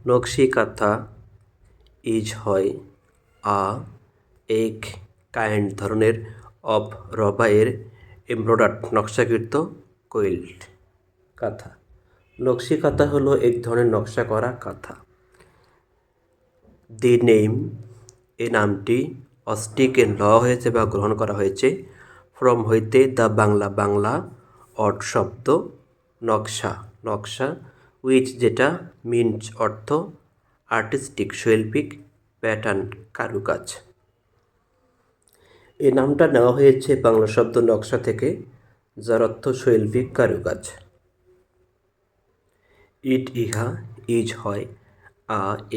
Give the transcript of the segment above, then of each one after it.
নকশি কাঁথা ইজ হয় এক কাইন্ড ধরনের অফ রবারের এমব্রয়ডার্ড নকশাকৃত কোয়েল্ট কাঁথা। নকশি কাঁথা হলো এক ধরনের নকশা করা কাঁথা। দি নেম এই নামটি অস্টিকে নেওয়া হয়েছে বা গ্রহণ করা হয়েছে ফ্রম হইতে দ্য বাংলা অর্থ শব্দ নকশা উইচ যেটা মিনস অর্থ আর্টিস্টিক শৈল্পিক প্যাটার্ন কারুকাজ। এই নামটা নেওয়া হয়েছে বাংলা শব্দ নকশা থেকে, যার অর্থ শৈল্পিক কারুকাজ। ইহা ইজ হয়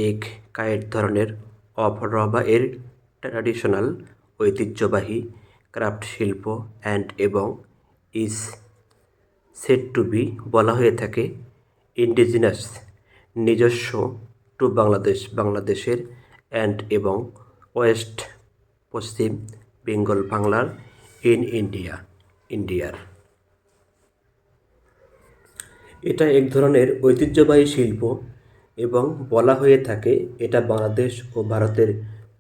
এক কায়ের ধরনের অফ রবা এর ট্র্যাডিশনাল ঐতিহ্যবাহী ক্রাফট শিল্প এবং ইজ সেড টু বি বলা হয়ে থাকে ইন্ডিজিনাস নিজস্ব টু বাংলাদেশের এবং ওয়েস্ট পশ্চিম বেঙ্গল বাংলার ইন্ডিয়ার। এটা এক ধরনের ঐতিহ্যবাহী শিল্প এবং বলা হয়ে থাকে এটা বাংলাদেশ ও ভারতের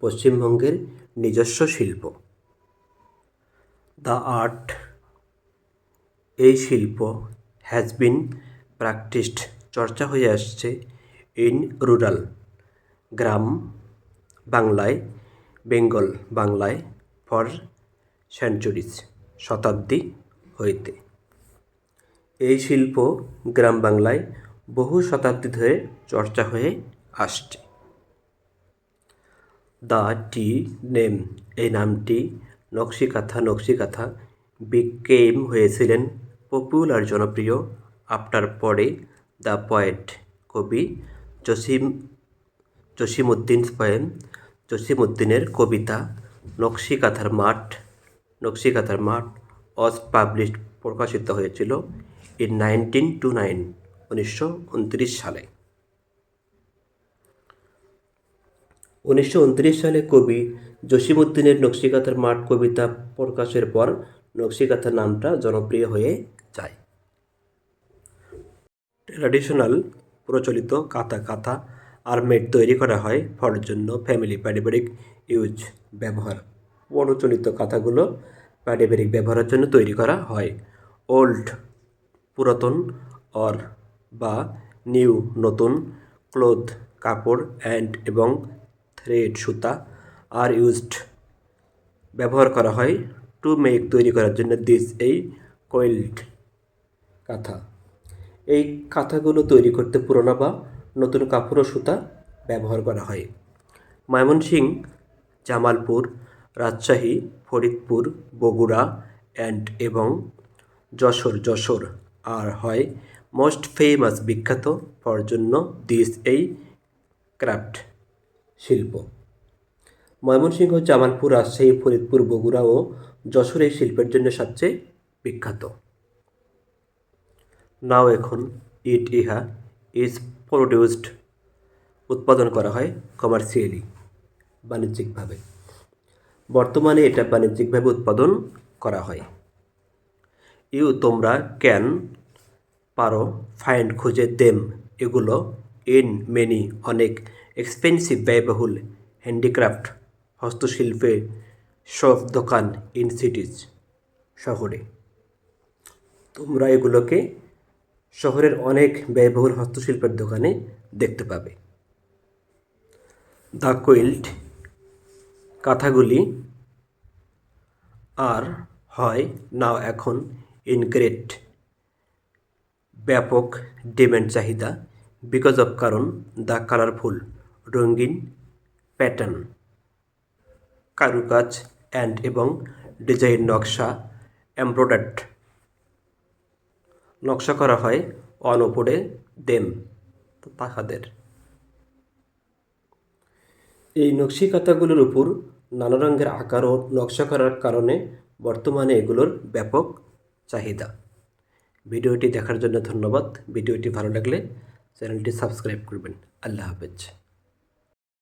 পশ্চিমবঙ্গের নিজস্ব শিল্প। দ্য আর্ট এই শিল্প হ্যাজ বিন প্র্যাকটিসড চর্চা হয়ে আসছে ইন রুরাল গ্রাম বাংলায় বেঙ্গল বাংলায় ফর সেঞ্চুরিজ শতাব্দী হইতে। এই শিল্প গ্রাম বাংলায় বহু শতাব্দী ধরে চর্চা হয়ে আসছে। দ্য টি নেম এই নামটি নকশি কাঁথা বিকেম হয়েছিলেন পপুলার জনপ্রিয় আফটার পরে দ্য পয়েট কবি জসিমউদ্দিনের কবিতা নকশি কাঁথার মাঠ অজ পাবলিশড প্রকাশিত হয়েছিল ইন 1929 সালে। 1929 সালে কবি জসিমউদ্দিনের নকশি কাঁথার মাঠ কবিতা প্রকাশের পর নকশি কাঁথা নামটা জনপ্রিয় হয়ে যায়। ট্র্যাডিশনাল প্রচলিত কাঁথা আর্মেড তৈরি করা হয় ফর জন্য ফ্যামিলি পারিবারিক ইউজ ব্যবহার। প্রচলিত কাঁথাগুলো পারিবারিক ব্যবহারের জন্য তৈরি করা হয়। ওল্ড পুরাতন অর বা নিউ নতুন ক্লোথ কাপড় এবং থ্রেড সুতা আর ইউজড ব্যবহার করা হয় টু মেক তৈরি করার জন্য দিস এই কোয়েল্ট কাঁথা। এই কাঁথাগুলো তৈরি করতে পুরোনো বা নতুন কাপড় ও সুতা ব্যবহার করা হয়। ময়মনসিংহ, জামালপুর, রাজশাহী, ফরিদপুর, বগুড়া এবং যশোর আর হয় মোস্ট ফেমাস বিখ্যাত ফর জন্য দিস এই ক্রাফট শিল্প। ময়মনসিংহ, জামালপুর, রাজশাহী, ফরিদপুর, বগুড়া ও যশোর এই শিল্পের জন্য সবচেয়ে বিখ্যাত। নাও এখন ইহা ইজ প্রডিউসড উৎপাদন করা হয় কমার্শিয়ালি বাণিজ্যিকভাবে। বর্তমানে এটা বাণিজ্যিকভাবে উৎপাদন করা হয়। তোমরা ক্যান পারো ফাইন্ড খুঁজে দেম এগুলো ইন মেনি অনেক এক্সপেন্সিভ ব্যয়বহুল হ্যান্ডিক্রাফট হস্তশিল্পে শপ দোকান ইন সিটিজ শহরে। তোমরা এগুলোকে শহরের অনেক ব্যয়বহুল হস্তশিল্পের দোকানে দেখতে পাবে। দ্য কোয়েল্ট কাঁথাগুলি আর হয় নাও এখন ইন গ্রেট ব্যাপক ডিমান্ড চাহিদা বিকজ অফ কারণ দ্য কালারফুল রঙিন প্যাটার্ন কারুকাজ এবং ডিজাইন এমব্রয়ডার্ড নকশা করা হয় অন উপরে দেম তাহাদের। এই নকশি কাঁথাগুলোর উপর নানা রঙের আকার ও নকশা করার কারণে বর্তমানে এগুলোর ব্যাপক চাহিদা। ভিডিওটি দেখার জন্য ধন্যবাদ। ভিডিওটি ভালো লাগলে চ্যানেলটি সাবস্ক্রাইব করবেন। আল্লাহ হাফেজ।